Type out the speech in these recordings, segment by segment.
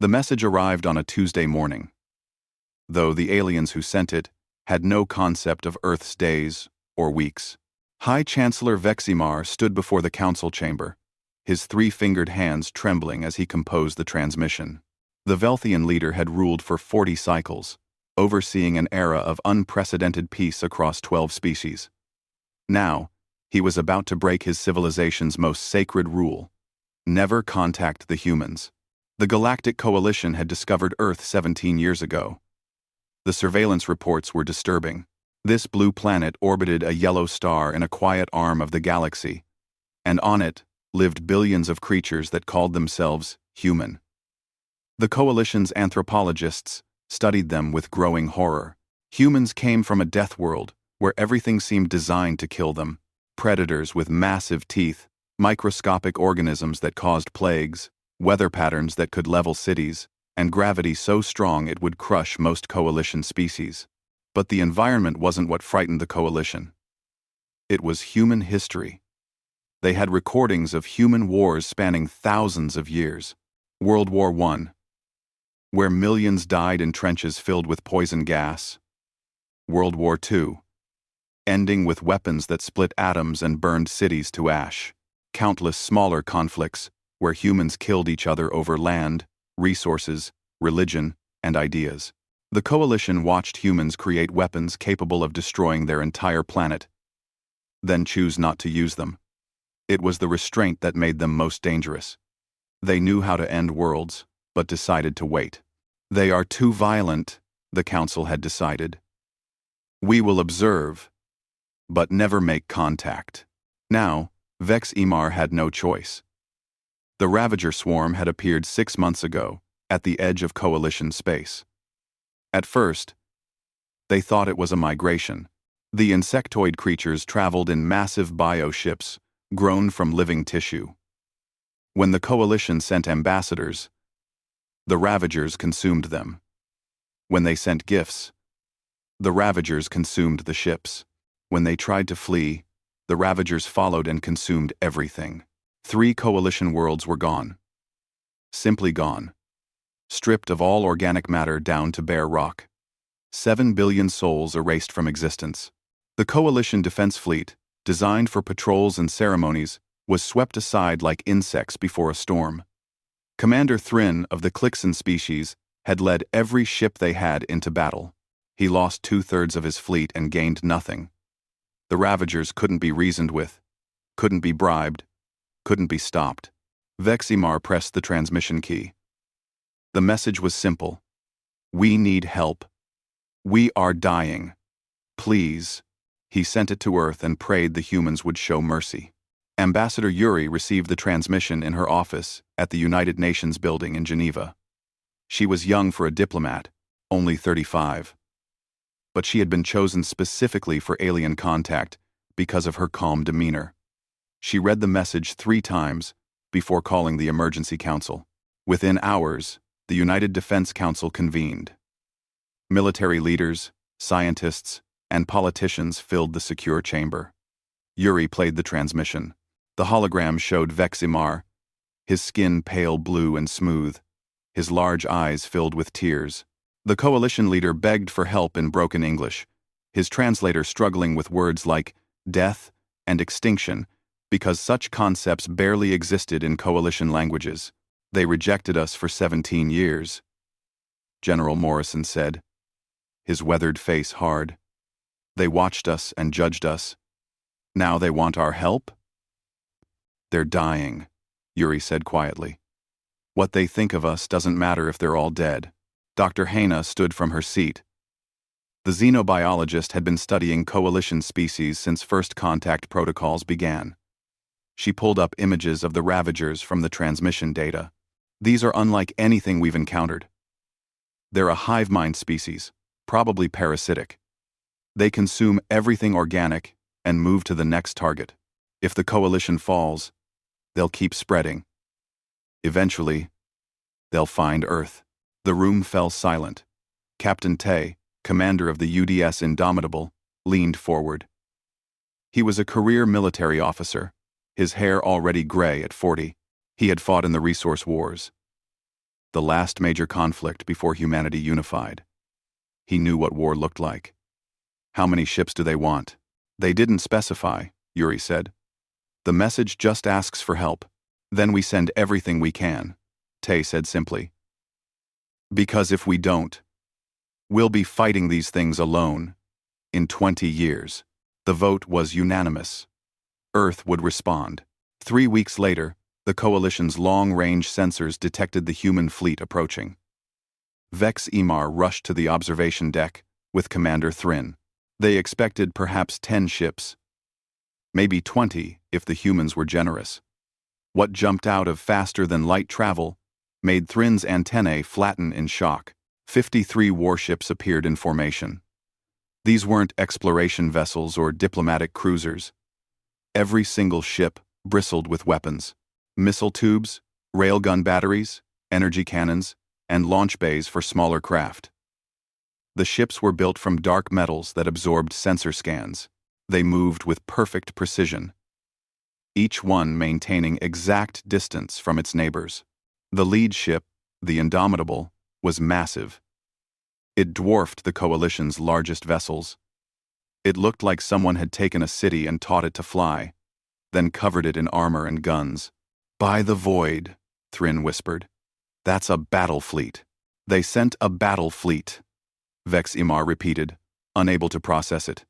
The message arrived on a Tuesday morning, though the aliens who sent it had no concept of Earth's days or weeks. High Chancellor Veximar stood before the council chamber, his three-fingered hands trembling as he composed the transmission. The Velthian leader had ruled for 40 cycles, overseeing an era of unprecedented peace across 12 species. Now, he was about to break his civilization's most sacred rule: never contact the humans. The Galactic Coalition had discovered Earth 17 years ago. The surveillance reports were disturbing. This blue planet orbited a yellow star in a quiet arm of the galaxy, and on it lived billions of creatures that called themselves human. The Coalition's anthropologists studied them with growing horror. Humans came from a death world where everything seemed designed to kill them: predators with massive teeth, microscopic organisms that caused plagues, weather patterns that could level cities, and gravity so strong it would crush most Coalition species. But the environment wasn't what frightened the Coalition. It was human history. They had recordings of human wars spanning thousands of years. World War I, where millions died in trenches filled with poison gas. World War II, ending with weapons that split atoms and burned cities to ash. Countless smaller conflicts where humans killed each other over land, resources, religion, and ideas. The Coalition watched humans create weapons capable of destroying their entire planet, then choose not to use them. It was the restraint that made them most dangerous. They knew how to end worlds, but decided to wait. They are too violent, the Council had decided. We will observe, but never make contact. Now, Vex-Emar had no choice. The Ravager swarm had appeared 6 months ago, at the edge of Coalition space. At first, they thought it was a migration. The insectoid creatures traveled in massive bioships, grown from living tissue. When the Coalition sent ambassadors, the Ravagers consumed them. When they sent gifts, the Ravagers consumed the ships. When they tried to flee, the Ravagers followed and consumed everything. 3 Coalition worlds were gone. Simply gone. Stripped of all organic matter down to bare rock. 7 billion souls erased from existence. The Coalition Defense Fleet, designed for patrols and ceremonies, was swept aside like insects before a storm. Commander Thrin of the Clixon species had led every ship they had into battle. He lost 2/3 of his fleet and gained nothing. The Ravagers couldn't be reasoned with, couldn't be bribed, couldn't be stopped. Vex-Emar pressed the transmission key. The message was simple. We need help. We are dying. Please. He sent it to Earth and prayed the humans would show mercy. Ambassador Yuri received the transmission in her office at the United Nations building in Geneva. She was young for a diplomat, only 35. But she had been chosen specifically for alien contact because of her calm demeanor. She read the message 3 times before calling the Emergency Council. Within hours, the United Defense Council convened. Military leaders, scientists, and politicians filled the secure chamber. Yuri played the transmission. The hologram showed Vex-Emar, his skin pale blue and smooth, his large eyes filled with tears. The Coalition leader begged for help in broken English, his translator struggling with words like death and extinction because such concepts barely existed in Coalition languages. They rejected us for 17 years, General Morrison said, his weathered face hard. They watched us and judged us. Now they want our help? They're dying, Yuri said quietly. What they think of us doesn't matter if they're all dead. Dr. Haina stood from her seat. The xenobiologist had been studying Coalition species since first contact protocols began. She pulled up images of the Ravagers from the transmission data. These are unlike anything we've encountered. They're a hive mind species, probably parasitic. They consume everything organic and move to the next target. If the Coalition falls, they'll keep spreading. Eventually, they'll find Earth. The room fell silent. Captain Tay, commander of the UDS Indomitable, leaned forward. He was a career military officer, his hair already gray at 40. He had fought in the resource wars. the last major conflict before humanity unified. He knew what war looked like. How many ships do they want? They didn't specify, Yuri said. The message just asks for help. Then we send everything we can, Tay said simply. Because if we don't, we'll be fighting these things alone. In 20 years. The vote was unanimous. Earth would respond. 3 weeks later, the Coalition's long-range sensors detected the human fleet approaching. Vex Emar rushed to the observation deck with Commander Thrin. They expected perhaps 10 ships. Maybe 20 if the humans were generous. What jumped out of faster-than-light travel made Thrin's antennae flatten in shock. 53 warships appeared in formation. These weren't exploration vessels or diplomatic cruisers. Every single ship bristled with weapons. Missile tubes, railgun batteries, energy cannons, and launch bays for smaller craft. The ships were built from dark metals that absorbed sensor scans. They moved with perfect precision, each one maintaining exact distance from its neighbors. The lead ship, the Indomitable, was massive. It dwarfed the Coalition's largest vessels. It looked like someone had taken a city and taught it to fly, then covered it in armor and guns. By the void, Thrin whispered. That's a battle fleet. They sent a battle fleet. Vex Emar repeated, unable to process it.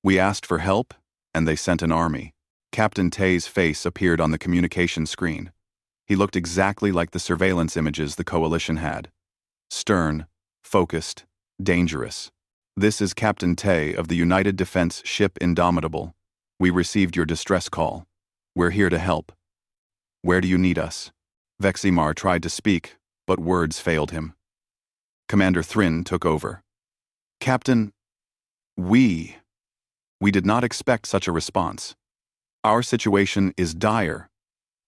We asked for help, and they sent an army. Captain Tay's face appeared on the communication screen. He looked exactly like the surveillance images the Coalition had. Stern, focused, dangerous. This is Captain Tay of the United Defense Ship Indomitable. We received your distress call. We're here to help. Where do you need us? Vex Emar tried to speak, but words failed him. Commander Thrin took over. Captain, we did not expect such a response. Our situation is dire,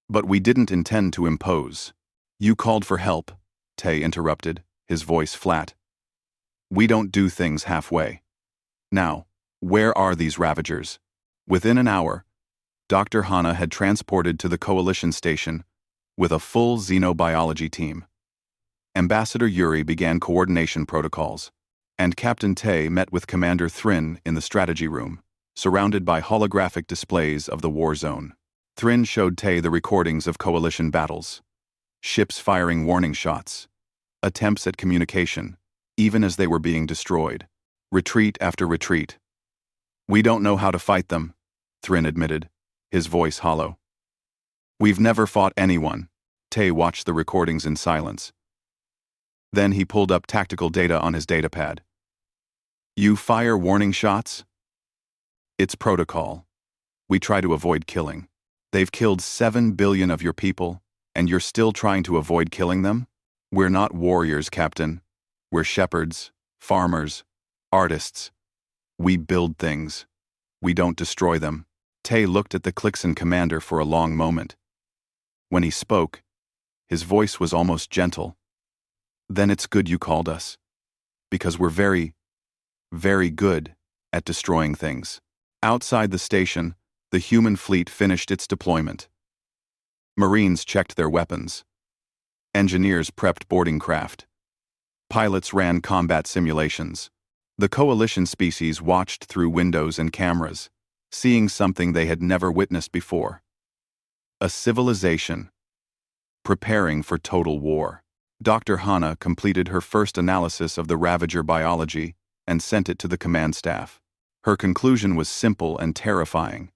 but we didn't intend to impose. You called for help, Tay interrupted, his voice flat. We don't do things halfway. Now, where are these Ravagers? Within an hour, Dr. Hana had transported to the Coalition station with a full xenobiology team. Ambassador Yuri began coordination protocols, and Captain Tay met with Commander Thrin in the strategy room, surrounded by holographic displays of the war zone. Thrin showed Tay the recordings of Coalition battles, ships firing warning shots, attempts at communication, even as they were being destroyed, retreat after retreat. We don't know how to fight them, Thrin admitted, his voice hollow. We've never fought anyone. Tay watched the recordings in silence. Then he pulled up tactical data on his datapad. You fire warning shots? It's protocol. We try to avoid killing. They've killed 7 billion of your people, and you're still trying to avoid killing them? We're not warriors, Captain. We're shepherds, farmers, artists. We build things. We don't destroy them. Tay looked at the Clixon commander for a long moment. When he spoke, his voice was almost gentle. Then it's good you called us. Because we're very, very good at destroying things. Outside the station, the human fleet finished its deployment. Marines checked their weapons. Engineers prepped boarding craft. Pilots ran combat simulations. The Coalition species watched through windows and cameras, seeing something they had never witnessed before. A civilization preparing for total war. Dr. Hana completed her first analysis of the Ravager biology and sent it to the command staff. Her conclusion was simple and terrifying.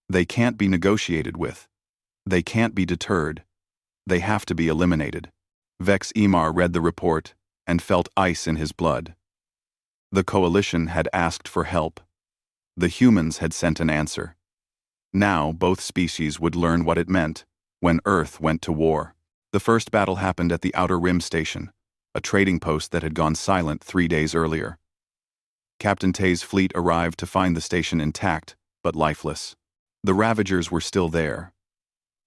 They can't be negotiated with. They can't be deterred. They have to be eliminated. Vex Emar read the report and felt ice in his blood. The Coalition had asked for help. The humans had sent an answer. Now both species would learn what it meant when Earth went to war. The first battle happened at the Outer Rim Station, a trading post that had gone silent 3 days earlier. Captain Tay's fleet arrived to find the station intact, but lifeless. The Ravagers were still there,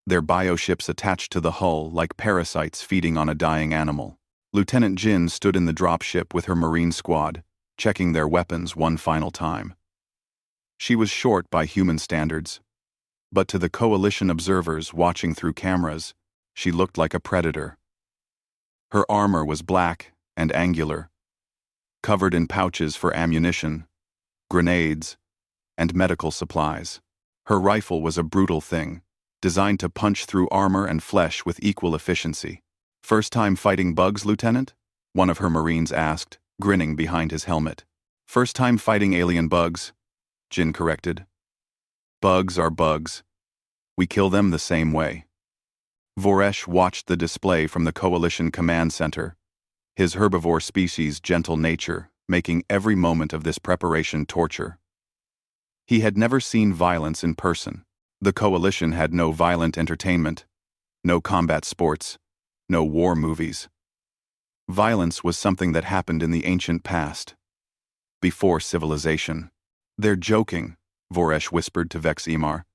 their bioships attached to the hull like parasites feeding on a dying animal. Lieutenant Jin stood in the dropship with her Marine squad, checking their weapons one final time. She was short by human standards, but to the Coalition observers watching through cameras, she looked like a predator. Her armor was black and angular, covered in pouches for ammunition, grenades, and medical supplies. Her rifle was a brutal thing, designed to punch through armor and flesh with equal efficiency. "First time fighting bugs, Lieutenant?" one of her Marines asked, grinning behind his helmet. "First time fighting alien bugs," Jin corrected. "Bugs are bugs. We kill them the same way." Voresh watched the display from the Coalition Command Center, his herbivore species' gentle nature making every moment of this preparation torture. He had never seen violence in person. The Coalition had no violent entertainment, no combat sports, no war movies. Violence was something that happened in the ancient past, before civilization. "They're joking," Voresh whispered to Veximar.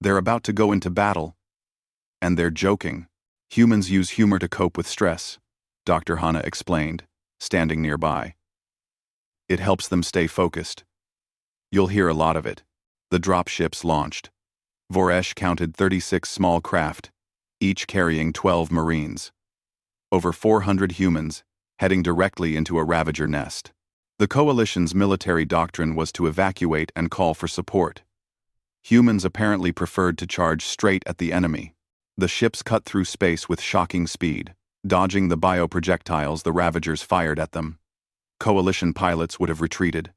"They're about to go into battle, and they're joking. Humans use humor to cope with stress," Dr. Hanna explained, standing nearby. "It helps them stay focused. You'll hear a lot of it." The dropships launched. Voresh counted 36 small craft, each carrying 12 Marines. Over 400 humans, heading directly into a Ravager nest. The Coalition's military doctrine was to evacuate and call for support. Humans apparently preferred to charge straight at the enemy. The ships cut through space with shocking speed, dodging the bioprojectiles the Ravagers fired at them. Coalition pilots would have retreated.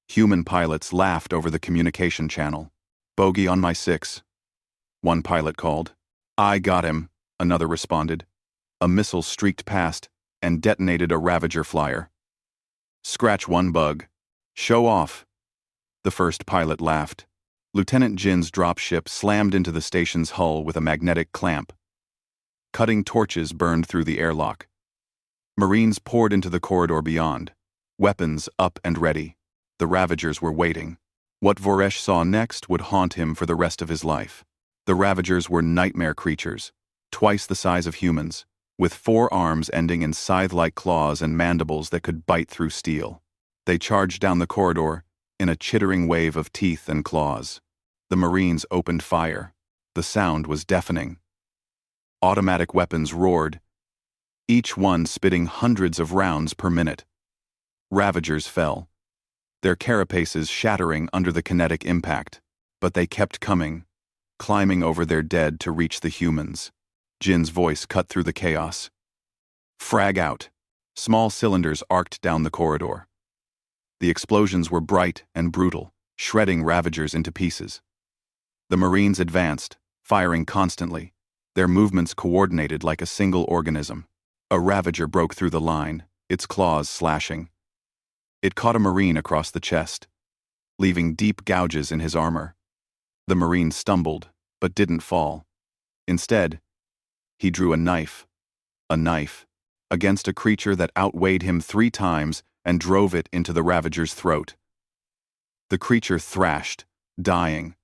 Human pilots laughed over the communication channel. "Bogey on my 6. One pilot called. "I got him," another responded. A missile streaked past and detonated a Ravager flyer. "Scratch one bug. Show off." The first pilot laughed. Lieutenant Jin's dropship slammed into the station's hull with a magnetic clamp. Cutting torches burned through the airlock. Marines poured into the corridor beyond, weapons up and ready. The Ravagers were waiting. What Voresh saw next would haunt him for the rest of his life. The Ravagers were nightmare creatures, twice the size of humans, with 4 arms ending in scythe-like claws and mandibles that could bite through steel. They charged down the corridor in a chittering wave of teeth and claws. The Marines opened fire. The sound was deafening. Automatic weapons roared, each one spitting hundreds of rounds per minute. Ravagers fell, their carapaces shattering under the kinetic impact, but they kept coming, climbing over their dead to reach the humans. Jin's voice cut through the chaos. "Frag out." Small cylinders arced down the corridor. The explosions were bright and brutal, shredding Ravagers into pieces. The Marines advanced, firing constantly, their movements coordinated like a single organism. A Ravager broke through the line, its claws slashing. It caught a Marine across the chest, leaving deep gouges in his armor. The Marine stumbled, but didn't fall. Instead, he drew a knife, against a creature that outweighed him 3 times and drove it into the Ravager's throat. The creature thrashed, dying.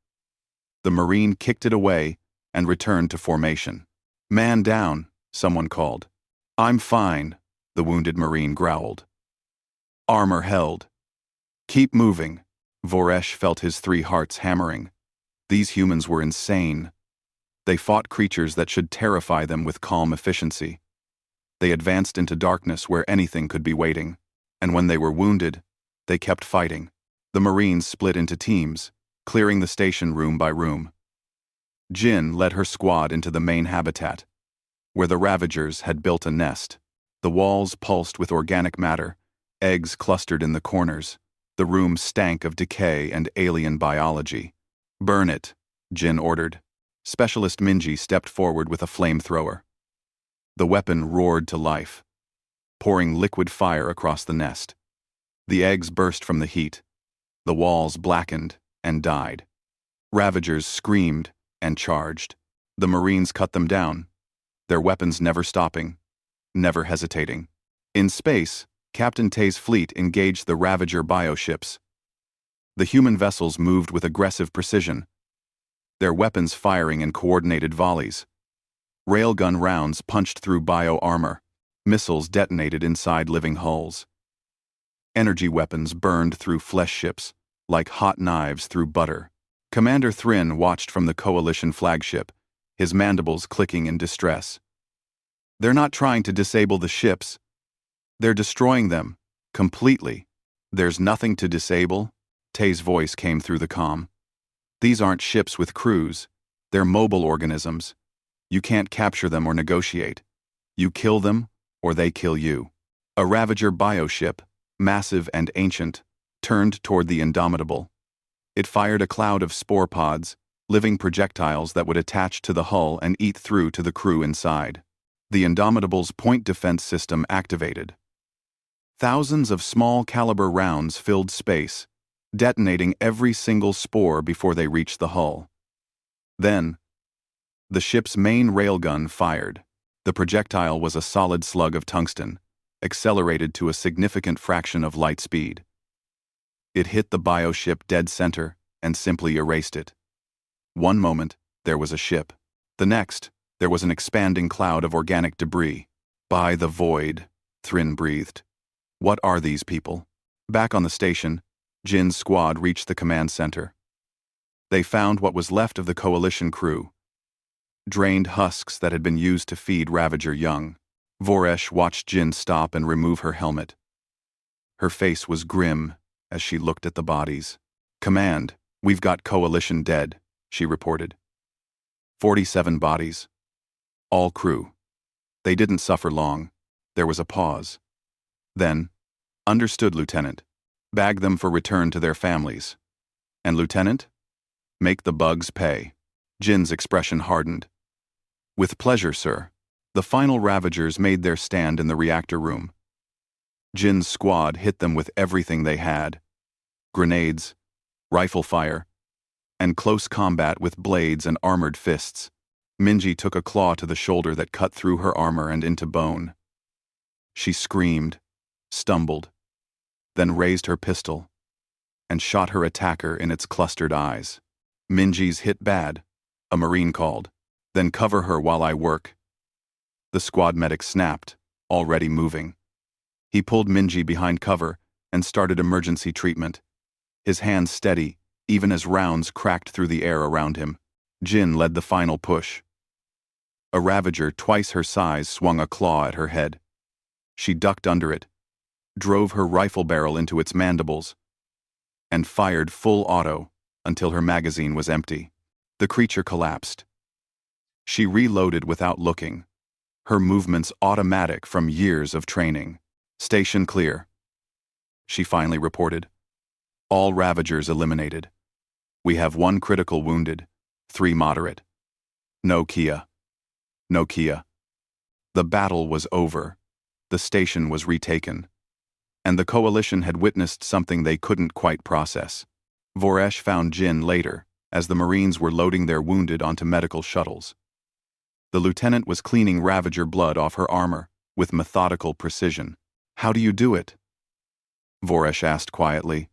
The Marine kicked it away and returned to formation. "Man down," someone called. "I'm fine," the wounded Marine growled. Armor held. "Keep moving." Voresh felt his 3 hearts hammering. These humans were insane. They fought creatures that should terrify them with calm efficiency. They advanced into darkness where anything could be waiting. And when they were wounded, they kept fighting. The Marines split into teams, clearing the station room by room. Jin led her squad into the main habitat, where the Ravagers had built a nest. The walls pulsed with organic matter, eggs clustered in the corners. The room stank of decay and alien biology. "Burn it," Jin ordered. Specialist Minji stepped forward with a flamethrower. The weapon roared to life, pouring liquid fire across the nest. The eggs burst from the heat. The walls blackened and died. Ravagers screamed and charged. The Marines cut them down, their weapons never stopping, never hesitating. In space, Captain Tay's fleet engaged the Ravager bioships. The human vessels moved with aggressive precision, their weapons firing in coordinated volleys. Railgun rounds punched through bio-armor. Missiles detonated inside living hulls. Energy weapons burned through flesh ships, like hot knives through butter. Commander Thrin watched from the Coalition flagship, his mandibles clicking in distress. They're not trying to disable the ships. They're destroying them. Completely. There's nothing to disable. Tay's voice came through the comm. These aren't ships with crews. They're mobile organisms. You can't capture them or negotiate. You kill them, or they kill you. A Ravager bioship, massive and ancient, turned toward the Indomitable. It fired a cloud of spore pods, living projectiles that would attach to the hull and eat through to the crew inside. The Indomitable's point defense system activated. Thousands of small-caliber rounds filled space, detonating every single spore before they reached the hull. Then, the ship's main railgun fired. The projectile was a solid slug of tungsten, accelerated to a significant fraction of light speed. It hit the bioship dead center and simply erased it. One moment, there was a ship. The next, there was an expanding cloud of organic debris. By the void, Thrin breathed. What are these people? Back on the station, Jin's squad reached the command center. They found what was left of the Coalition crew. Drained husks that had been used to feed Ravager young. Voresh watched Jin stop and remove her helmet. Her face was grim as she looked at the bodies. "Command, we've got Coalition dead," she reported. 47 bodies. All crew. They didn't suffer long. There was a pause. Then, "Understood, Lieutenant. Bag them for return to their families. And Lieutenant? Make the bugs pay." Jin's expression hardened. "With pleasure, sir." The final Ravagers made their stand in the reactor room. Jin's squad hit them with everything they had. Grenades, rifle fire, and close combat with blades and armored fists. Minji took a claw to the shoulder that cut through her armor and into bone. She screamed, stumbled, then raised her pistol, and shot her attacker in its clustered eyes. "Minji's hit bad," a Marine called. "Then cover her while I work." The squad medic snapped, already moving. He pulled Minji behind cover and started emergency treatment. His hands steady, even as rounds cracked through the air around him. Jin led the final push. A Ravager twice her size swung a claw at her head. She ducked under it, drove her rifle barrel into its mandibles, and fired full auto until her magazine was empty. The creature collapsed. She reloaded without looking, her movements automatic from years of training. "Station clear," she finally reported. "All Ravagers eliminated. We have 1 critical wounded, 3 moderate. No Kia. No Kia." The battle was over. The station was retaken. And the Coalition had witnessed something they couldn't quite process. Voresh found Jin later, as the Marines were loading their wounded onto medical shuttles. The lieutenant was cleaning Ravager blood off her armor, with methodical precision. "How do you do it?" Voresh asked quietly.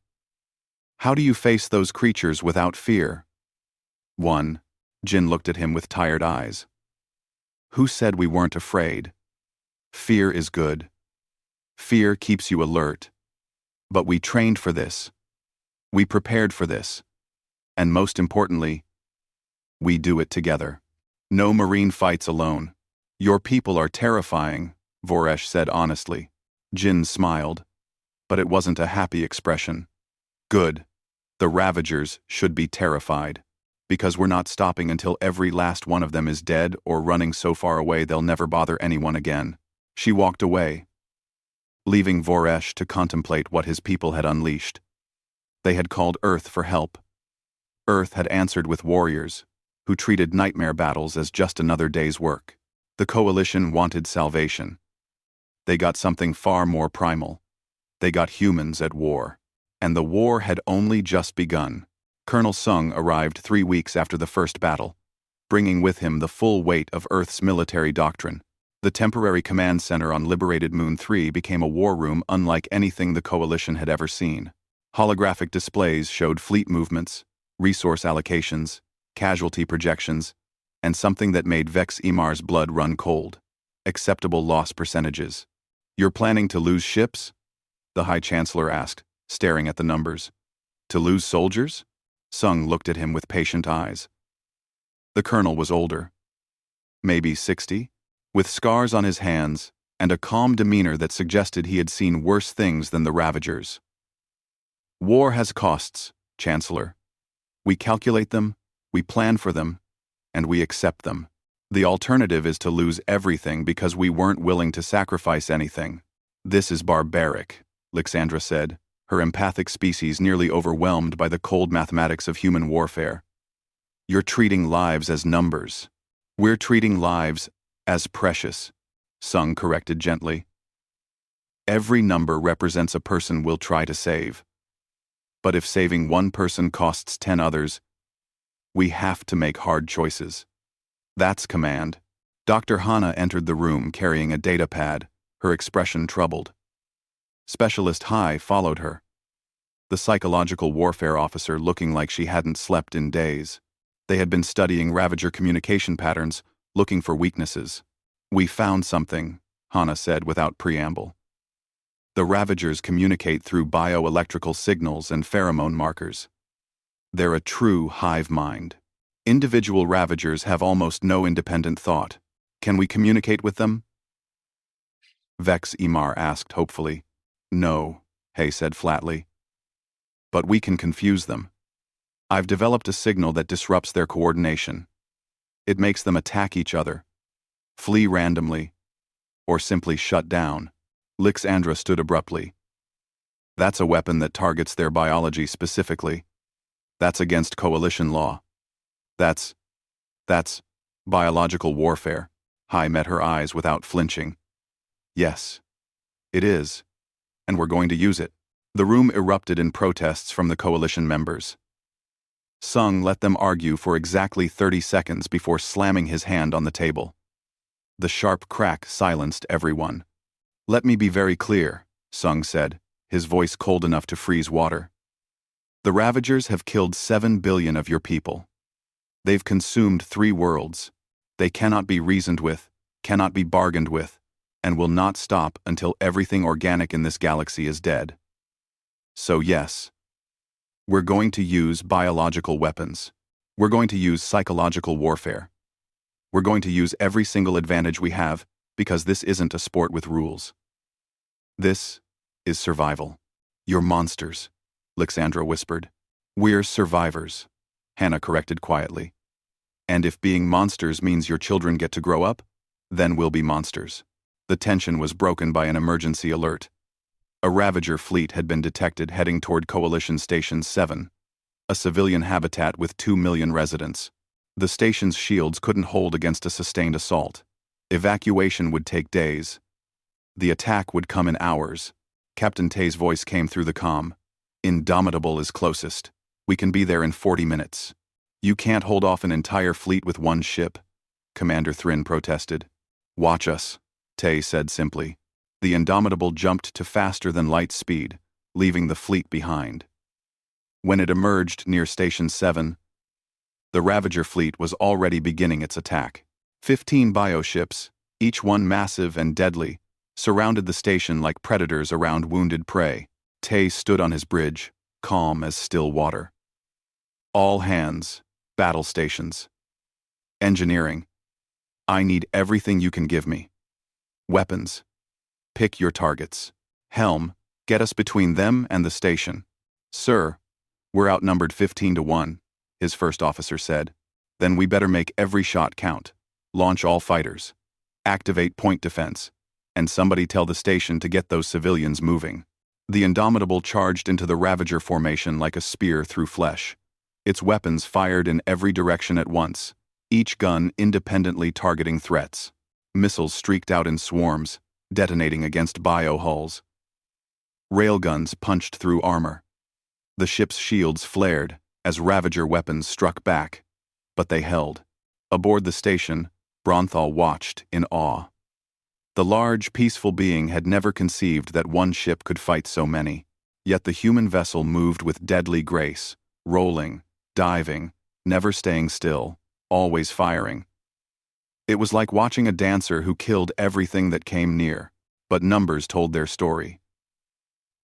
"How do you face those creatures without fear?" "1. Jin looked at him with tired eyes. "Who said we weren't afraid? Fear is good. Fear keeps you alert. But we trained for this. We prepared for this. And most importantly, we do it together. No Marine fights alone. Your people are terrifying," Voresh said honestly. Jin smiled, but it wasn't a happy expression. "Good. The Ravagers should be terrified, because we're not stopping until every last one of them is dead or running so far away they'll never bother anyone again." She walked away, leaving Voresh to contemplate what his people had unleashed. They had called Earth for help. Earth had answered with warriors, who treated nightmare battles as just another day's work. The Coalition wanted salvation. They got something far more primal. They got humans at war. And the war had only just begun. Colonel Sung arrived 3 weeks after the first battle, bringing with him the full weight of Earth's military doctrine. The temporary command center on liberated Moon 3 became a war room unlike anything the Coalition had ever seen. Holographic displays showed fleet movements, resource allocations, casualty projections, and something that made Vex Imar's blood run cold: acceptable loss percentages. "You're planning to lose ships?" the High Chancellor asked, staring at the numbers. "To lose soldiers?" Sung looked at him with patient eyes. The colonel was older. "Maybe 60? with scars on his hands and a calm demeanor that suggested he had seen worse things than the Ravagers. War has costs, Chancellor. We calculate them, we plan for them, and we accept them. The alternative is to lose everything because we weren't willing to sacrifice anything. This is barbaric, Lixandra said, her empathic species nearly overwhelmed by the cold mathematics of human warfare. You're treating lives as numbers. We're treating lives as precious, Sung corrected gently. Every number represents a person we'll try to save. But if saving one person costs 10 others, we have to make hard choices. That's command. Dr. Hana entered the room carrying a data pad, her expression troubled. Specialist Hai followed her, the psychological warfare officer looking like she hadn't slept in days. They had been studying Ravager communication patterns, looking for weaknesses. We found something, Hana said without preamble. The Ravagers communicate through bioelectrical signals and pheromone markers. They're a true hive mind. Individual Ravagers have almost no independent thought. Can we communicate with them? Vex Imar asked hopefully. No, Hay said flatly. But we can confuse them. I've developed a signal that disrupts their coordination. It makes them attack each other, flee randomly, or simply shut down. Lixandra stood abruptly. That's a weapon that targets their biology specifically. That's against coalition law. That's biological warfare. Hai met her eyes without flinching. Yes, it is, and we're going to use it. The room erupted in protests from the coalition members. Sung let them argue for exactly 30 seconds before slamming his hand on the table. The sharp crack silenced everyone. Let me be very clear, Sung said, his voice cold enough to freeze water. The Ravagers have killed 7 billion of your people. They've consumed 3 worlds. They cannot be reasoned with, cannot be bargained with, and will not stop until everything organic in this galaxy is dead. So yes, we're going to use biological weapons. We're going to use psychological warfare. We're going to use every single advantage we have because this isn't a sport with rules. This is survival. You're monsters, Lixandra whispered. We're survivors, Hannah corrected quietly. And if being monsters means your children get to grow up, then we'll be monsters. The tension was broken by an emergency alert. A Ravager fleet had been detected heading toward Coalition Station 7, a civilian habitat with 2 million residents. The station's shields couldn't hold against a sustained assault. Evacuation would take days. The attack would come in hours. Captain Tay's voice came through the comm. Indomitable is closest. We can be there in 40 minutes. You can't hold off an entire fleet with one ship, Commander Thrin protested. Watch us, Tay said simply. The Indomitable jumped to faster than light speed, leaving the fleet behind. When it emerged near Station 7, the Ravager fleet was already beginning its attack. 15 bioships, each one massive and deadly, surrounded the station like predators around wounded prey. Tay stood on his bridge, calm as still water. All hands, battle stations. Engineering. I need everything you can give me. Weapons. Pick your targets. Helm, get us between them and the station. Sir, we're outnumbered 15-1, his first officer said. Then we better make every shot count. Launch all fighters. Activate point defense. And somebody tell the station to get those civilians moving. The Indomitable charged into the Ravager formation like a spear through flesh. Its weapons fired in every direction at once, each gun independently targeting threats. Missiles streaked out in swarms, detonating against biohulls. Railguns punched through armor. The ship's shields flared as Ravager weapons struck back, but they held. Aboard the station, Bronthal watched in awe. The large, peaceful being had never conceived that one ship could fight so many. Yet the human vessel moved with deadly grace, rolling, diving, never staying still, always firing. It was like watching a dancer who killed everything that came near, but numbers told their story.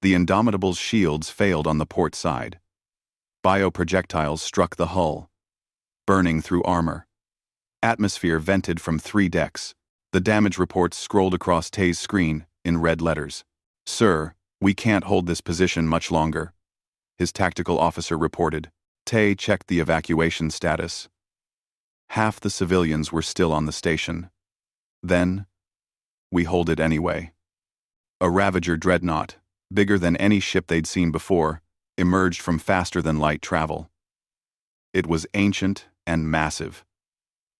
The Indomitable's shields failed on the port side. Bioprojectiles struck the hull, burning through armor. Atmosphere vented from 3 decks, The damage reports scrolled across Tay's screen in red letters. "Sir, we can't hold this position much longer," his tactical officer reported. Tay checked the evacuation status. Half the civilians were still on the station. Then, we hold it anyway. A Ravager dreadnought, bigger than any ship they'd seen before, emerged from faster-than-light travel. It was ancient and massive.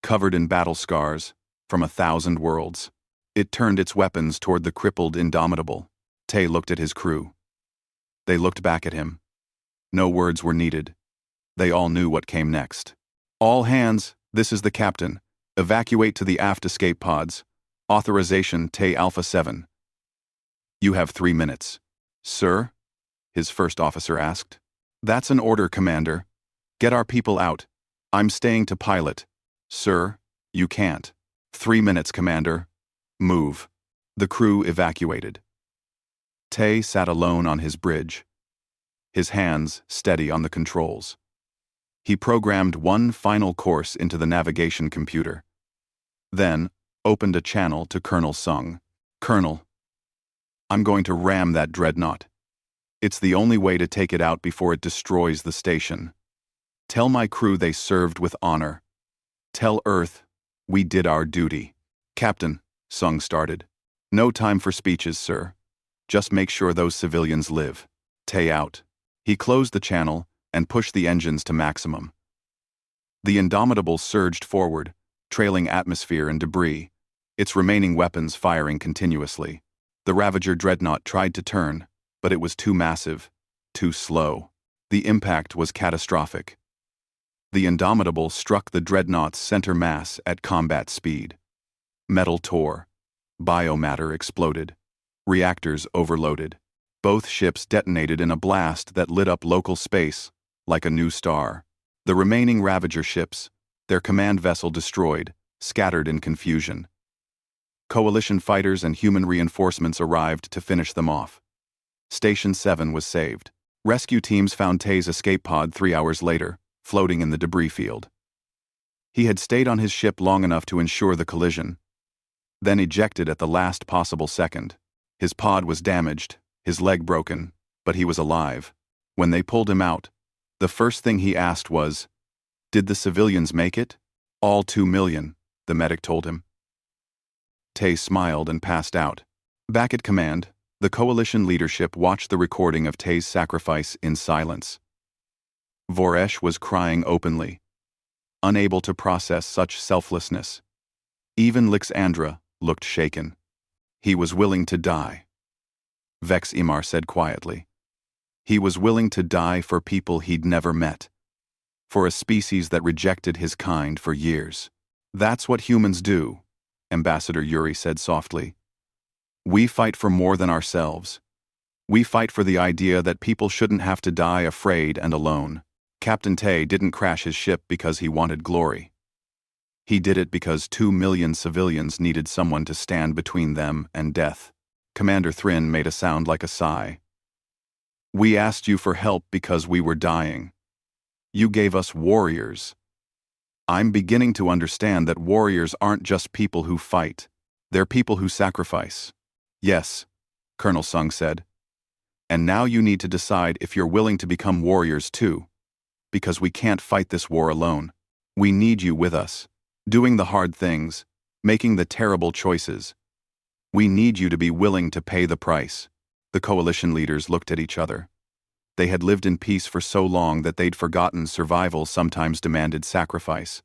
Covered in battle scars from 1,000 worlds, it turned its weapons toward the crippled Indomitable. Tay looked at his crew. They looked back at him. No words were needed. They all knew what came next. "All hands, this is the captain. Evacuate to the aft escape pods. Authorization Tay Alpha 7. You have 3 minutes. Sir?" his first officer asked. "That's an order, Commander. Get our people out. I'm staying to pilot." "Sir, you can't." 3 minutes, Commander. Move." The crew evacuated. Tay sat alone on his bridge, his hands steady on the controls. He programmed one final course into the navigation computer, then opened a channel to Colonel Sung. "Colonel, I'm going to ram that dreadnought. It's the only way to take it out before it destroys the station. Tell my crew they served with honor. Tell Earth we did our duty." "Captain," Sung started. "No time for speeches, sir. Just make sure those civilians live." Tay out. He closed the channel and pushed the engines to maximum. The Indomitable surged forward, trailing atmosphere and debris, its remaining weapons firing continuously. The Ravager dreadnought tried to turn, but it was too massive, too slow. The impact was catastrophic. The Indomitable struck the dreadnought's center mass at combat speed. Metal tore. Biomatter exploded. Reactors overloaded. Both ships detonated in a blast that lit up local space like a new star. The remaining Ravager ships, their command vessel destroyed, scattered in confusion. Coalition fighters and human reinforcements arrived to finish them off. Station 7 was saved. Rescue teams found Tay's escape pod 3 hours later, floating in the debris field. He had stayed on his ship long enough to ensure the collision, then ejected at the last possible second. His pod was damaged, his leg broken, but he was alive. When they pulled him out, the first thing he asked was, "Did the civilians make it?" "All 2 million, the medic told him. Tay smiled and passed out. Back at command, the coalition leadership watched the recording of Tay's sacrifice in silence. Voresh was crying openly, unable to process such selflessness. Even Lixandra looked shaken. He was willing to die. Vex Imar said quietly. He was willing to die for people he'd never met, for a species that rejected his kind for years. "That's what humans do," Ambassador Yuri said softly. "We fight for more than ourselves. We fight for the idea that people shouldn't have to die afraid and alone." Captain Tay didn't crash his ship because he wanted glory. He did it because 2 million civilians needed someone to stand between them and death. Commander Thrin made a sound like a sigh. "We asked you for help because we were dying. You gave us warriors. I'm beginning to understand that warriors aren't just people who fight. They're people who sacrifice." "Yes," Colonel Sung said. "And now you need to decide if you're willing to become warriors too. Because we can't fight this war alone. We need you with us, doing the hard things, making the terrible choices. We need you to be willing to pay the price." The coalition leaders looked at each other. They had lived in peace for so long that they'd forgotten survival sometimes demanded sacrifice.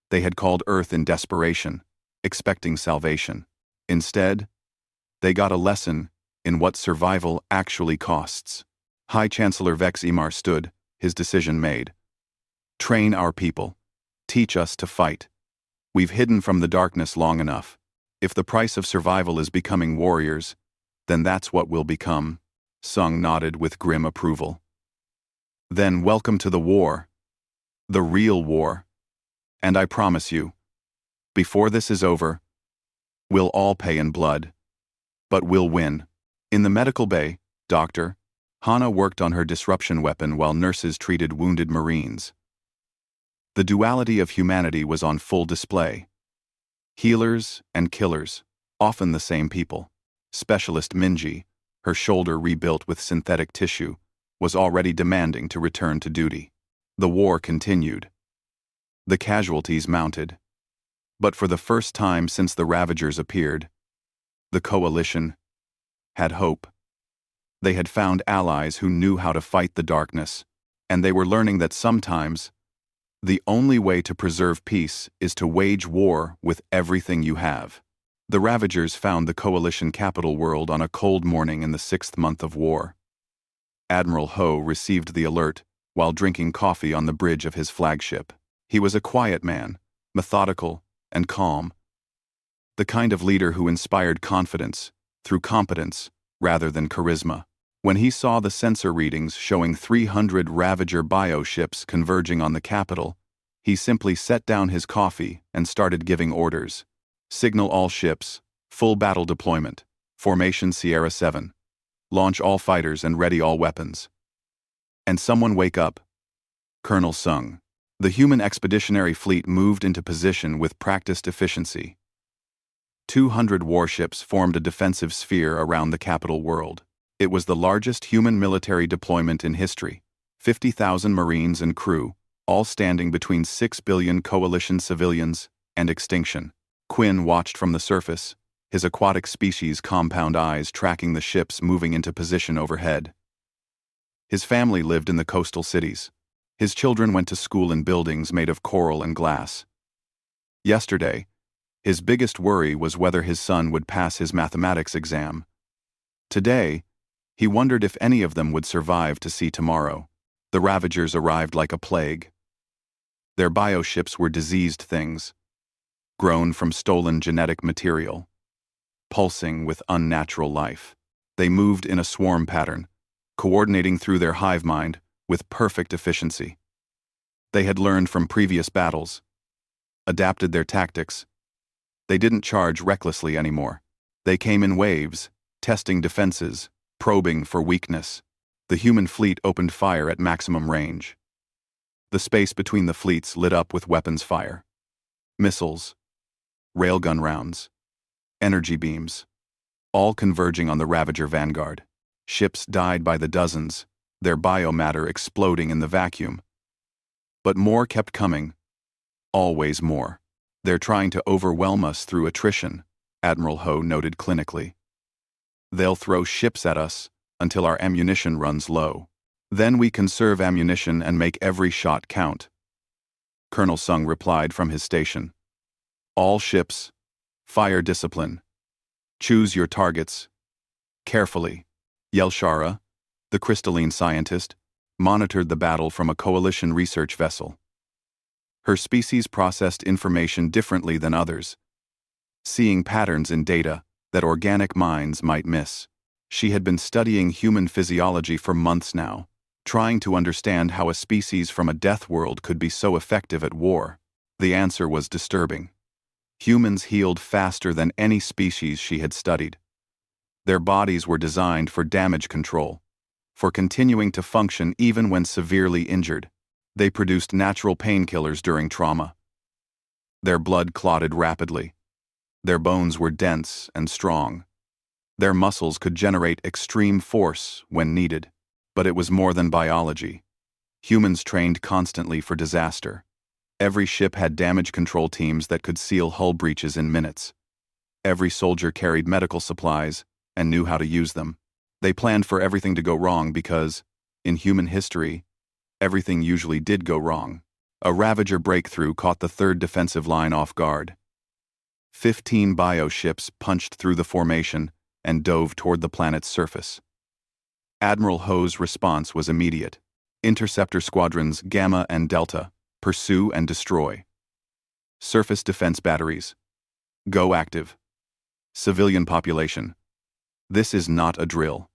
They had called Earth in desperation, expecting salvation. Instead, they got a lesson in what survival actually costs. High Chancellor Vex Imar stood, his decision made. "Train our people. Teach us to fight. We've hidden from the darkness long enough. If the price of survival is becoming warriors, then that's what we'll become." Sung nodded with grim approval. "Then welcome to the war. The real war. And I promise you, before this is over, we'll all pay in blood. But we'll win." In the medical bay, Dr. Hana worked on her disruption weapon while nurses treated wounded Marines. The duality of humanity was on full display. Healers and killers, often the same people. Specialist Minji, her shoulder rebuilt with synthetic tissue, was already demanding to return to duty. The war continued. The casualties mounted. But for the first time since the Ravagers appeared, the Coalition had hope. They had found allies who knew how to fight the darkness, and they were learning that sometimes the only way to preserve peace is to wage war with everything you have. The Ravagers found the Coalition capital world on a cold morning in the 6th month of war. Admiral Ho received the alert while drinking coffee on the bridge of his flagship. He was a quiet man, methodical and calm, the kind of leader who inspired confidence through competence rather than charisma. When he saw the sensor readings showing 300 Ravager bioships converging on the capital, he simply set down his coffee and started giving orders. Signal all ships, full battle deployment, formation Sierra 7. Launch all fighters and ready all weapons. And someone wake up. Colonel Sung. The human expeditionary fleet moved into position with practiced efficiency. 200 warships formed a defensive sphere around the capital world. It was the largest human military deployment in history. 50,000 Marines and crew, all standing between 6 billion Coalition civilians and extinction. Quinn watched from the surface, his aquatic species compound eyes tracking the ships moving into position overhead. His family lived in the coastal cities. His children went to school in buildings made of coral and glass. Yesterday, his biggest worry was whether his son would pass his mathematics exam. Today, he wondered if any of them would survive to see tomorrow. The Ravagers arrived like a plague. Their bioships were diseased things, grown from stolen genetic material, pulsing with unnatural life. They moved in a swarm pattern, coordinating through their hive mind with perfect efficiency. They had learned from previous battles, adapted their tactics. They didn't charge recklessly anymore. They came in waves, testing defenses, probing for weakness. The human fleet opened fire at maximum range. The space between the fleets lit up with weapons fire. Missiles, railgun rounds, energy beams, all converging on the Ravager vanguard. Ships died by the dozens, their biomatter exploding in the vacuum. But more kept coming. Always more. They're trying to overwhelm us through attrition, Admiral Ho noted clinically. They'll throw ships at us until our ammunition runs low. Then we conserve ammunition and make every shot count. Colonel Sung replied from his station. All ships, fire discipline. Choose your targets. Carefully. Yelshara, the crystalline scientist, monitored the battle from a Coalition research vessel. Her species processed information differently than others, seeing patterns in data that organic minds might miss. She had been studying human physiology for months now, trying to understand how a species from a death world could be so effective at war. The answer was disturbing. Humans healed faster than any species she had studied. Their bodies were designed for damage control, for continuing to function even when severely injured. They produced natural painkillers during trauma. Their blood clotted rapidly. Their bones were dense and strong. Their muscles could generate extreme force when needed. But it was more than biology. Humans trained constantly for disaster. Every ship had damage control teams that could seal hull breaches in minutes. Every soldier carried medical supplies and knew how to use them. They planned for everything to go wrong because, in human history, everything usually did go wrong. A Ravager breakthrough caught the 3rd defensive line off guard. 15 bioships punched through the formation and dove toward the planet's surface. Admiral Ho's response was immediate. Interceptor squadrons Gamma and Delta, pursue and destroy. Surface defense batteries, go active. Civilian population, this is not a drill.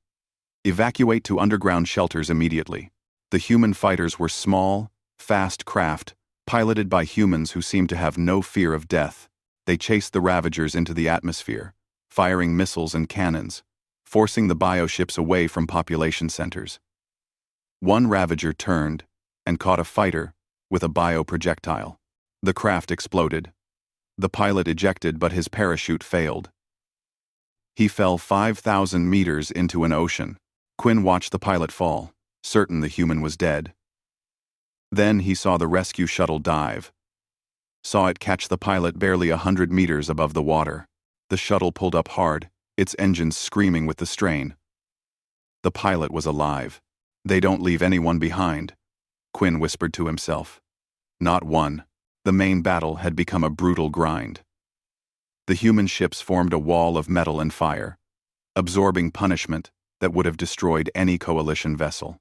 Evacuate to underground shelters immediately. The human fighters were small, fast craft, piloted by humans who seemed to have no fear of death. They chased the Ravagers into the atmosphere, firing missiles and cannons, forcing the bioships away from population centers. One Ravager turned and caught a fighter with a bioprojectile. The craft exploded. The pilot ejected, but his parachute failed. He fell 5,000 meters into an ocean. Quinn watched the pilot fall, certain the human was dead. Then he saw the rescue shuttle dive. Saw it catch the pilot barely 100 meters above the water. The shuttle pulled up hard, its engines screaming with the strain. The pilot was alive. They don't leave anyone behind, Quinn whispered to himself. Not one. The main battle had become a brutal grind. The human ships formed a wall of metal and fire, absorbing punishment that would have destroyed any coalition vessel.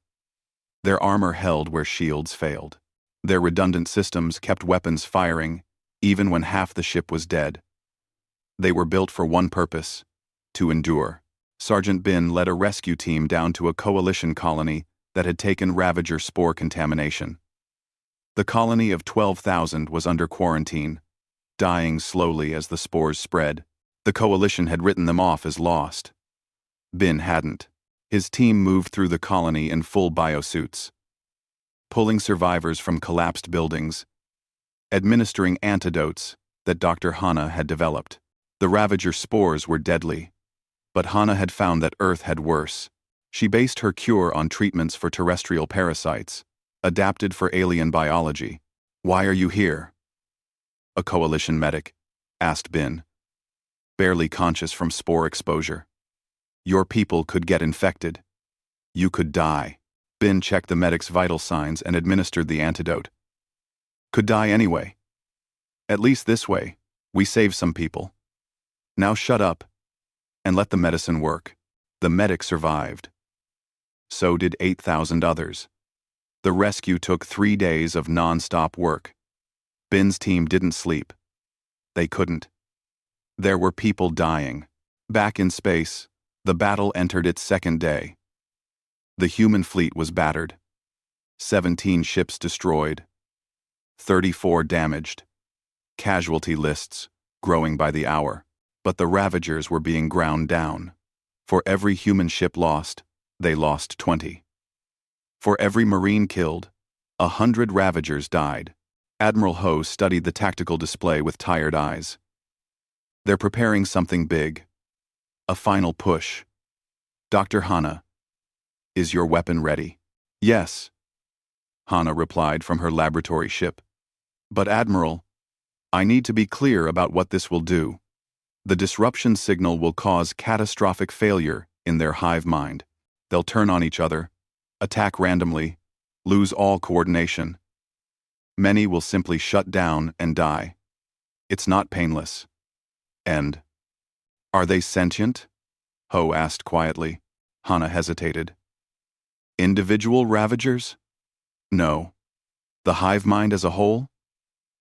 Their armor held where shields failed. Their redundant systems kept weapons firing, even when half the ship was dead. They were built for one purpose: to endure. Sergeant Bin led a rescue team down to a coalition colony that had taken Ravager spore contamination. The colony of 12,000 was under quarantine, dying slowly as the spores spread. The coalition had written them off as lost. Bin hadn't. His team moved through the colony in full biosuits, pulling survivors from collapsed buildings, administering antidotes that Dr. Hana had developed. The Ravager spores were deadly, but Hana had found that Earth had worse. She based her cure on treatments for terrestrial parasites, adapted for alien biology. Why are you here? A coalition medic asked Bin, barely conscious from spore exposure. Your people could get infected. You could die. Bin checked the medic's vital signs and administered the antidote. Could die anyway. At least this way, we save some people. Now shut up and let the medicine work. The medic survived. So did 8,000 others. The rescue took 3 days of non-stop work. Bin's team didn't sleep. They couldn't. There were people dying. Back in space, the battle entered its second day. The human fleet was battered. 17 ships destroyed. 34 damaged. Casualty lists growing by the hour. But the Ravagers were being ground down. For every human ship lost, they lost 20. For every Marine killed, 100 Ravagers died. Admiral Ho studied the tactical display with tired eyes. They're preparing something big. A final push. Dr. Hana, is your weapon ready? Yes, Hana replied from her laboratory ship. But Admiral, I need to be clear about what this will do. The disruption signal will cause catastrophic failure in their hive mind. They'll turn on each other, attack randomly, lose all coordination. Many will simply shut down and die. It's not painless. And are they sentient? Ho asked quietly. Hana hesitated. Individual Ravagers? No. The hive mind as a whole?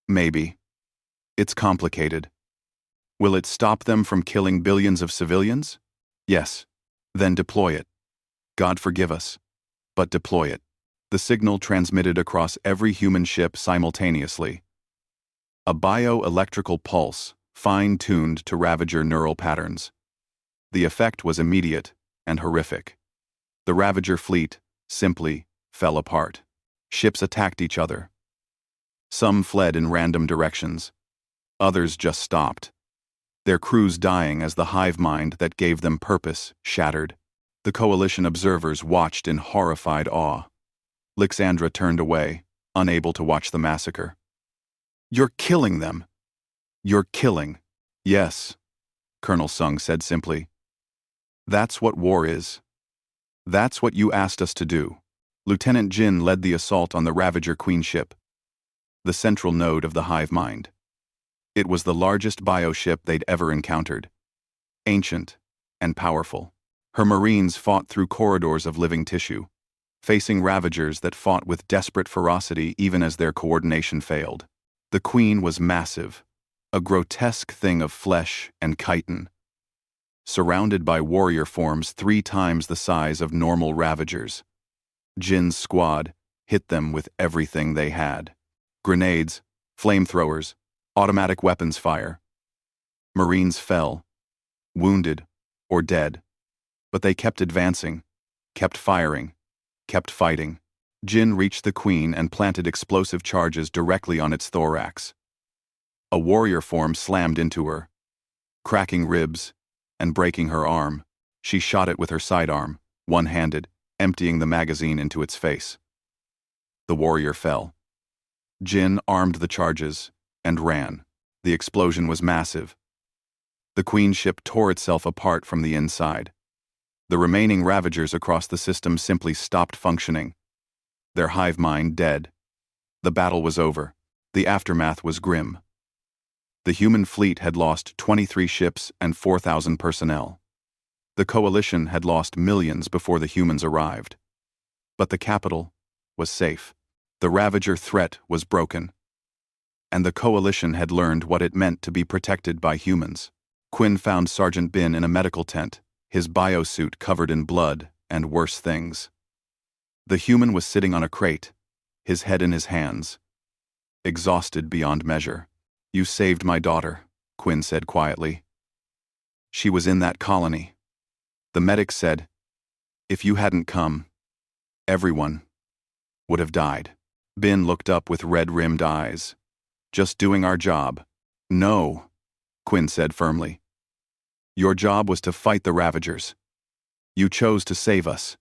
Maybe. It's complicated. Will it stop them from killing billions of civilians? Yes. Then deploy it. God forgive us. But deploy it. The signal transmitted across every human ship simultaneously. A bioelectrical pulse, fine-tuned to Ravager neural patterns. The effect was immediate and horrific. The Ravager fleet simply fell apart. Ships attacked each other. Some fled in random directions. Others just stopped. Their crews dying as the hive mind that gave them purpose shattered. The coalition observers watched in horrified awe. Lixandra turned away, unable to watch the massacre. You're killing them. You're killing. Yes, Colonel Sung said simply. That's what war is. That's what you asked us to do. Lieutenant Jin led the assault on the Ravager Queen ship, the central node of the hive mind. It was the largest bioship they'd ever encountered. Ancient and powerful. Her Marines fought through corridors of living tissue, facing Ravagers that fought with desperate ferocity even as their coordination failed. The Queen was massive, a grotesque thing of flesh and chitin, surrounded by warrior forms 3 times the size of normal Ravagers. Jin's squad hit them with everything they had. Grenades, flamethrowers, automatic weapons fire. Marines fell, wounded or dead, but they kept advancing, kept firing, kept fighting. Jin reached the Queen and planted explosive charges directly on its thorax. A warrior form slammed into her, cracking ribs and breaking her arm. She shot it with her sidearm, one-handed, emptying the magazine into its face. The warrior fell. Jin armed the charges and ran. The explosion was massive. The Queen ship tore itself apart from the inside. The remaining Ravagers across the system simply stopped functioning, their hive mind dead. The battle was over. The aftermath was grim. The human fleet had lost 23 ships and 4,000 personnel. The coalition had lost millions before the humans arrived. But the capital was safe. The Ravager threat was broken. And the coalition had learned what it meant to be protected by humans. Quinn found Sergeant Bin in a medical tent, his biosuit covered in blood and worse things. The human was sitting on a crate, his head in his hands, exhausted beyond measure. "You saved my daughter," Quinn said quietly. "She was in that colony." The medic said, "If you hadn't come, everyone would have died." Bin looked up with red-rimmed eyes. "Just doing our job." "No," Quinn said firmly. "Your job was to fight the Ravagers. You chose to save us.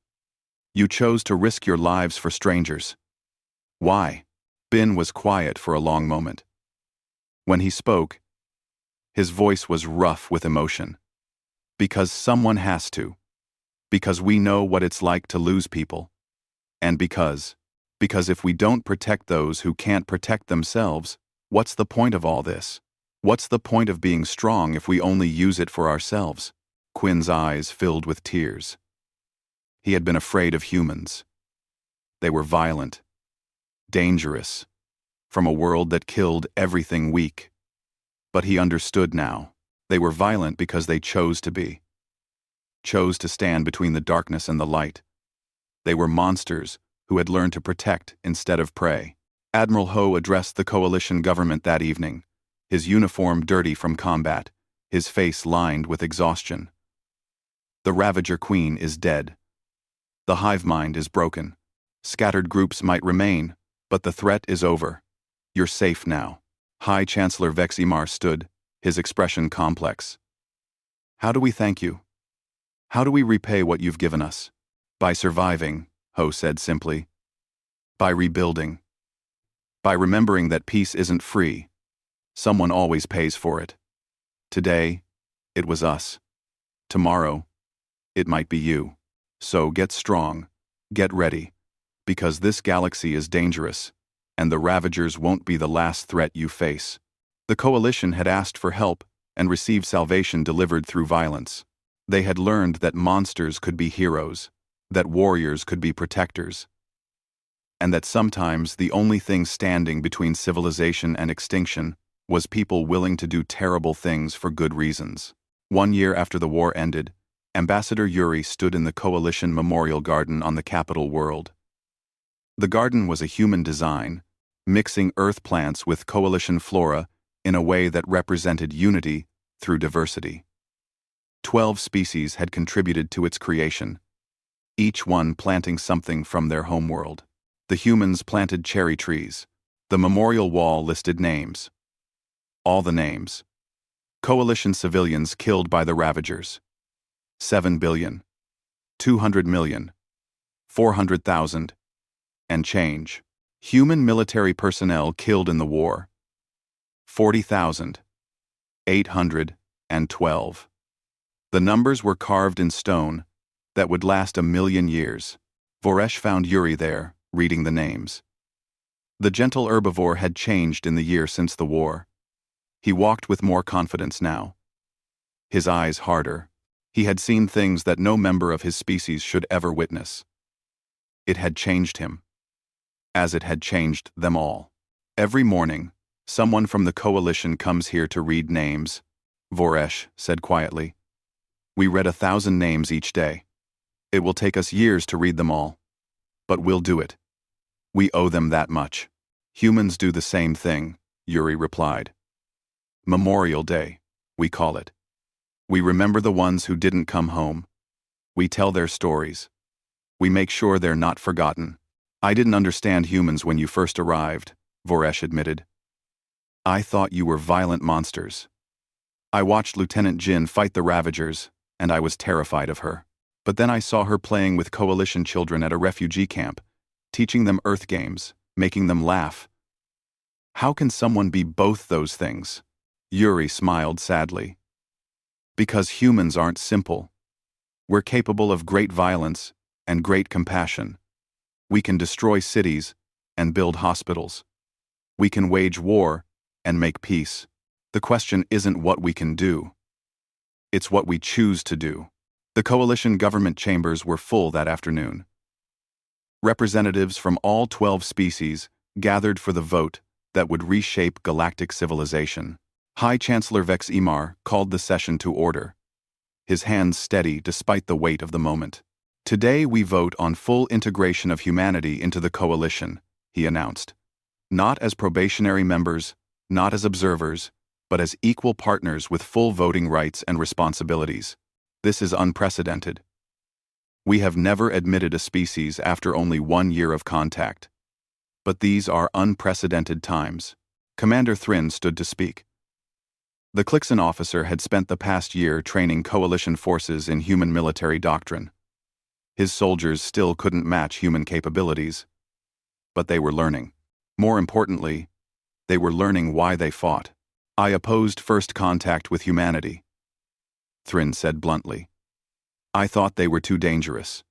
You chose to risk your lives for strangers." "Why?" Bin was quiet for a long moment. When he spoke, his voice was rough with emotion. "Because someone has to. Because we know what it's like to lose people. And because if we don't protect those who can't protect themselves, what's the point of all this? What's the point of being strong if we only use it for ourselves?" Quinn's eyes filled with tears. He had been afraid of humans. They were violent, dangerous, from a world that killed everything weak. But he understood now. They were violent because they chose to be. Chose to stand between the darkness and the light. They were monsters who had learned to protect instead of prey. Admiral Ho addressed the coalition government that evening, his uniform dirty from combat, his face lined with exhaustion. "The Ravager Queen is dead. The hive mind is broken. Scattered groups might remain, but the threat is over. You're safe now." High Chancellor Veximar stood, his expression complex. "How do we thank you? How do we repay what you've given us?" "By surviving," Ho said simply. "By rebuilding. By remembering that peace isn't free. Someone always pays for it. Today, it was us. Tomorrow, it might be you. So get strong, get ready, because this galaxy is dangerous, and the Ravagers won't be the last threat you face." The coalition had asked for help and received salvation delivered through violence. They had learned that monsters could be heroes, that warriors could be protectors, and that sometimes the only thing standing between civilization and extinction was people willing to do terrible things for good reasons. 1 year after the war ended, Ambassador Yuri stood in the Coalition Memorial Garden on the capital world. The garden was a human design, mixing Earth plants with Coalition flora in a way that represented unity through diversity. 12 species had contributed to its creation, each one planting something from their homeworld. The humans planted cherry trees. The memorial wall listed names. All the names. Coalition civilians killed by the Ravagers. 7 billion. 200 million. 400,000. And change. Human military personnel killed in the war. 40,812. The numbers were carved in stone that would last 1,000,000 years. Voresh found Yuri there, reading the names. The gentle herbivore had changed in the year since the war. He walked with more confidence now. His eyes harder. He had seen things that no member of his species should ever witness. It had changed him, as it had changed them all. "Every morning, someone from the coalition comes here to read names," Voresh said quietly. "We read 1,000 names each day. It will take us years to read them all. But we'll do it. We owe them that much." "Humans do the same thing," Yuri replied. "Memorial Day, we call it. We remember the ones who didn't come home. We tell their stories. We make sure they're not forgotten." "I didn't understand humans when you first arrived," Voresh admitted. I thought you were violent monsters. I watched Lieutenant Jin fight the Ravagers, and I was terrified of her. But then I saw her playing with coalition children at a refugee camp, teaching them Earth games, making them laugh. How can someone be both those things? Yuri smiled sadly. Because humans aren't simple. We're capable of great violence and great compassion. We can destroy cities and build hospitals. We can wage war and make peace. The question isn't what we can do. It's what we choose to do. The coalition government chambers were full that afternoon. Representatives from all 12 species gathered for the vote that would reshape galactic civilization. High Chancellor Vex Imar called the session to order, his hands steady despite the weight of the moment. Today we vote on full integration of humanity into the coalition, he announced. Not as probationary members, not as observers, but as equal partners with full voting rights and responsibilities. This is unprecedented. We have never admitted a species after only 1 year of contact. But these are unprecedented times. Commander Thrin stood to speak. The Clixon officer had spent the past year training coalition forces in human military doctrine. His soldiers still couldn't match human capabilities. But they were learning. More importantly, they were learning why they fought. I opposed first contact with humanity, Thrin said bluntly. I thought they were too dangerous,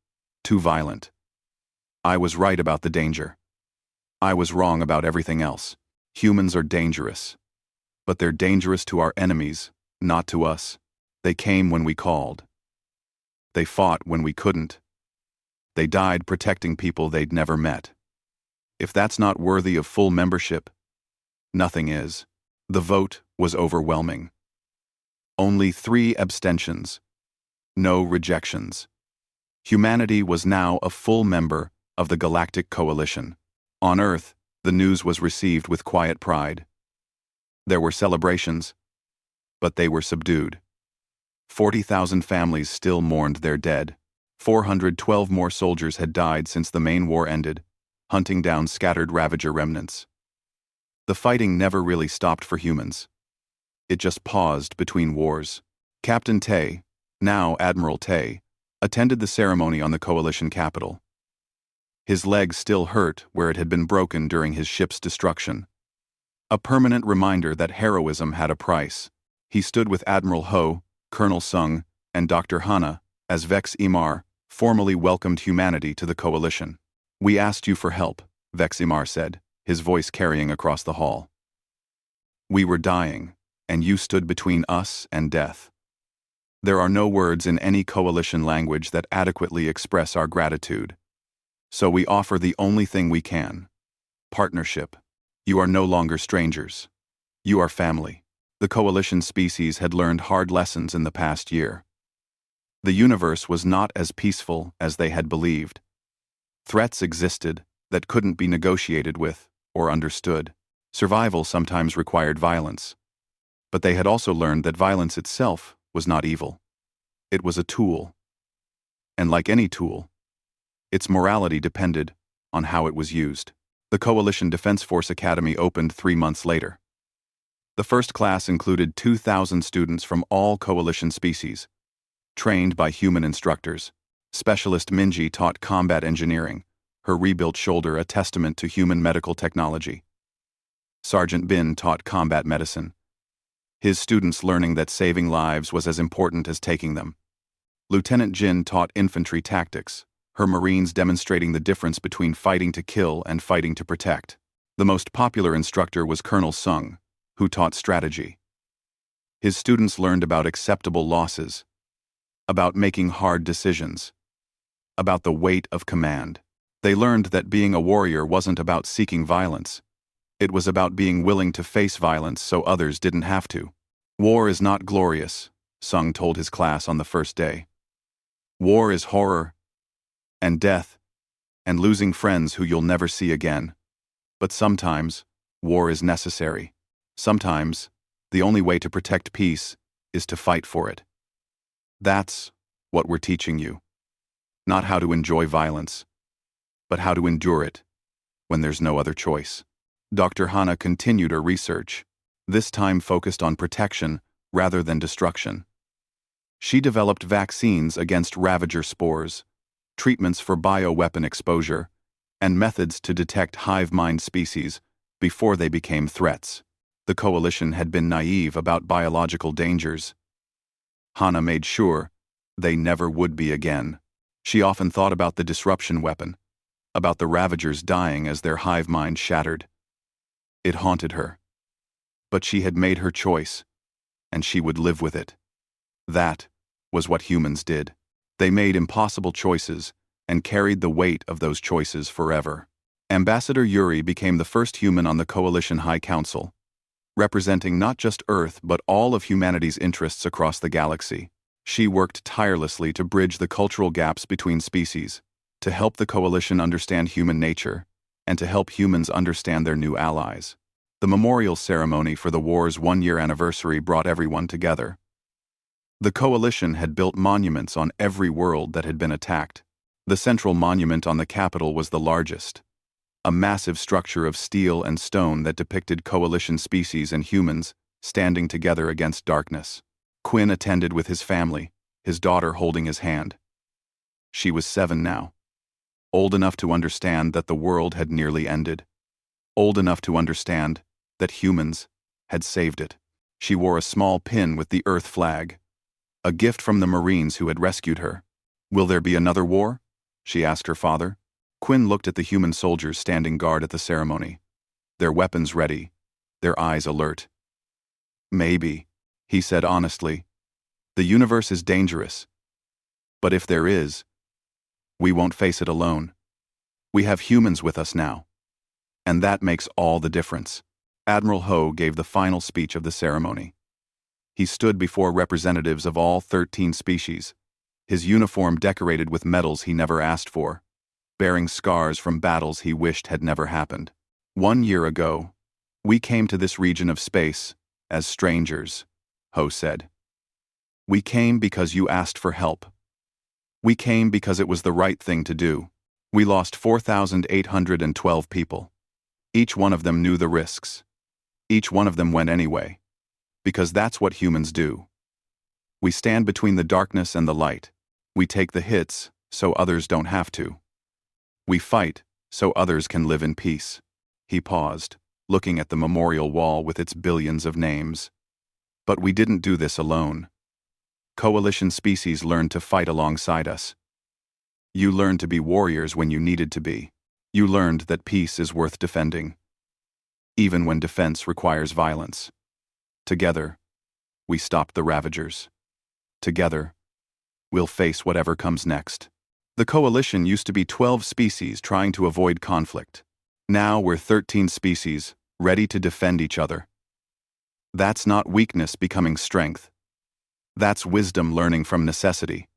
too violent. I was right about the danger. I was wrong about everything else. Humans are dangerous. But they're dangerous to our enemies, not to us. They came when we called. They fought when we couldn't. They died protecting people they'd never met. If that's not worthy of full membership, nothing is. The vote was overwhelming. Only 3 abstentions. No rejections. Humanity was now a full member of the Galactic Coalition. On Earth, the news was received with quiet pride. There were celebrations, but they were subdued. 40,000 families still mourned their dead. 412 more soldiers had died since the main war ended, hunting down scattered Ravager remnants. The fighting never really stopped for humans. It just paused between wars. Captain Tay, now Admiral Tay, attended the ceremony on the Coalition capital. His leg still hurt where it had been broken during his ship's destruction. A permanent reminder that heroism had a price. He stood with Admiral Ho, Colonel Sung, and Dr. Hana as Vex Imar formally welcomed humanity to the Coalition. We asked you for help, Vex Imar said, his voice carrying across the hall. We were dying, and you stood between us and death. There are no words in any coalition language that adequately express our gratitude. So we offer the only thing we can. Partnership. You are no longer strangers. You are family. The coalition species had learned hard lessons in the past year. The universe was not as peaceful as they had believed. Threats existed that couldn't be negotiated with or understood. Survival sometimes required violence. But they had also learned that violence itself was not evil. It was a tool. And like any tool, its morality depended on how it was used. The Coalition Defense Force Academy opened 3 months later. The first class included 2,000 students from all coalition species, trained by human instructors. Specialist Minji taught combat engineering, her rebuilt shoulder a testament to human medical technology. Sergeant Bin taught combat medicine, his students learning that saving lives was as important as taking them. Lieutenant Jin taught infantry tactics, her Marines demonstrating the difference between fighting to kill and fighting to protect. The most popular instructor was Colonel Sung, who taught strategy. His students learned about acceptable losses, about making hard decisions, about the weight of command. They learned that being a warrior wasn't about seeking violence. It was about being willing to face violence so others didn't have to. War is not glorious, Sung told his class on the first day. War is horror and death and losing friends who you'll never see again. But sometimes, war is necessary. Sometimes, the only way to protect peace is to fight for it. That's what we're teaching you. Not how to enjoy violence, but how to endure it when there's no other choice. Dr. Hana continued her research, this time focused on protection rather than destruction. She developed vaccines against Ravager spores, treatments for bioweapon exposure, and methods to detect hive mind species before they became threats. The Coalition had been naive about biological dangers. Hana made sure they never would be again. She often thought about the disruption weapon, about the Ravagers dying as their hive mind shattered. It haunted her. But she had made her choice, and she would live with it. That was what humans did. They made impossible choices and carried the weight of those choices forever. Ambassador Yuri became the first human on the Coalition High Council, representing not just Earth but all of humanity's interests across the galaxy. She worked tirelessly to bridge the cultural gaps between species, to help the Coalition understand human nature, and to help humans understand their new allies. The memorial ceremony for the war's one-year anniversary brought everyone together. The Coalition had built monuments on every world that had been attacked. The central monument on the capital was the largest, a massive structure of steel and stone that depicted Coalition species and humans standing together against darkness. Quinn attended with his family, his daughter holding his hand. She was 7 now, old enough to understand that the world had nearly ended, old enough to understand that humans had saved it. She wore a small pin with the Earth flag, a gift from the Marines who had rescued her. "Will there be another war?" she asked her father. Quinn looked at the human soldiers standing guard at the ceremony, their weapons ready, their eyes alert. "Maybe," he said honestly. "The universe is dangerous. But if there is, we won't face it alone. We have humans with us now. And that makes all the difference." Admiral Ho gave the final speech of the ceremony. He stood before representatives of all 13 species, his uniform decorated with medals he never asked for, bearing scars from battles he wished had never happened. "1 year ago, we came to this region of space as strangers," Ho said. "We came because you asked for help. We came because it was the right thing to do. We lost 4,812 people. Each one of them knew the risks. Each one of them went anyway. Because that's what humans do. We stand between the darkness and the light. We take the hits so others don't have to. We fight so others can live in peace." He paused, looking at the memorial wall with its billions of names. "But we didn't do this alone. Coalition species learned to fight alongside us. You learned to be warriors when you needed to be. You learned that peace is worth defending, even when defense requires violence. Together, we stopped the Ravagers. Together, we'll face whatever comes next." The Coalition used to be 12 species trying to avoid conflict. Now we're 13 species, ready to defend each other. That's not weakness becoming strength. That's wisdom learning from necessity.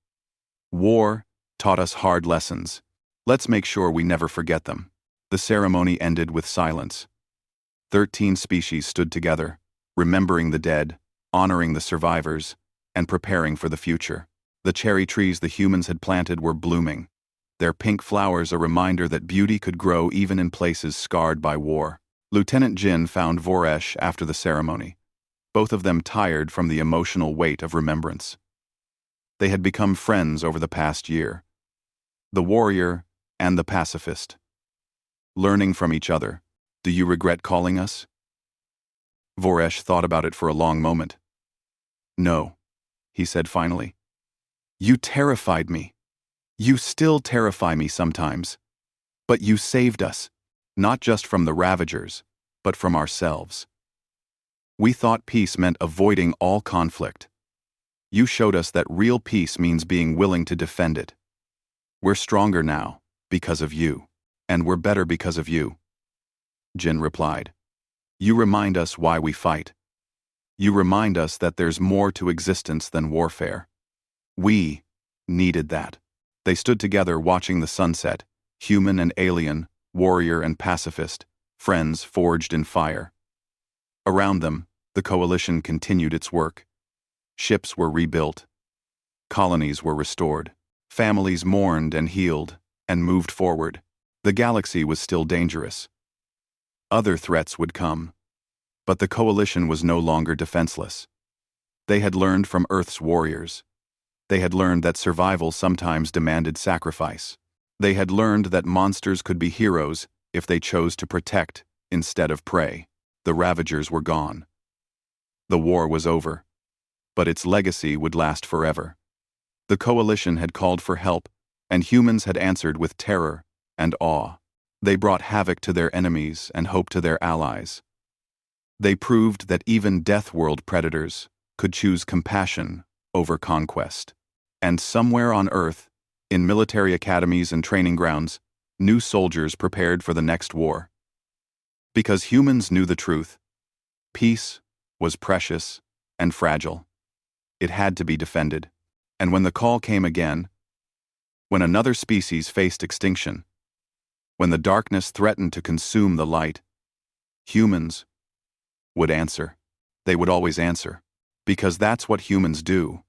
War taught us hard lessons. Let's make sure we never forget them. The ceremony ended with silence. 13 species stood together, remembering the dead, honoring the survivors, and preparing for the future. The cherry trees the humans had planted were blooming, their pink flowers a reminder that beauty could grow even in places scarred by war. Lieutenant Jin found Voresh after the ceremony, both of them tired from the emotional weight of remembrance. They had become friends over the past year, the warrior and the pacifist. Learning from each other. "Do you regret calling us?" Voresh thought about it for a long moment. "No," he said finally. "You terrified me. You still terrify me sometimes. But you saved us, not just from the Ravagers, but from ourselves. We thought peace meant avoiding all conflict. You showed us that real peace means being willing to defend it. We're stronger now, because of you. And we're better because of you." Jin replied. "You remind us why we fight. You remind us that there's more to existence than warfare. We needed that." They stood together watching the sunset, human and alien, warrior and pacifist, friends forged in fire. Around them, the Coalition continued its work. Ships were rebuilt. Colonies were restored. Families mourned and healed, and moved forward. The galaxy was still dangerous. Other threats would come. But the coalition was no longer defenseless. They had learned from Earth's warriors. They had learned that survival sometimes demanded sacrifice. They had learned that monsters could be heroes if they chose to protect instead of prey. The Ravagers were gone. The war was over, but its legacy would last forever. The coalition had called for help, and humans had answered with terror and awe. They brought havoc to their enemies and hope to their allies. They proved that even death-world predators could choose compassion over conquest. And somewhere on Earth, in military academies and training grounds, new soldiers prepared for the next war. Because humans knew the truth. Peace was precious and fragile. It had to be defended. And when the call came again, when another species faced extinction, when the darkness threatened to consume the light, humans would answer. They would always answer. Because that's what humans do.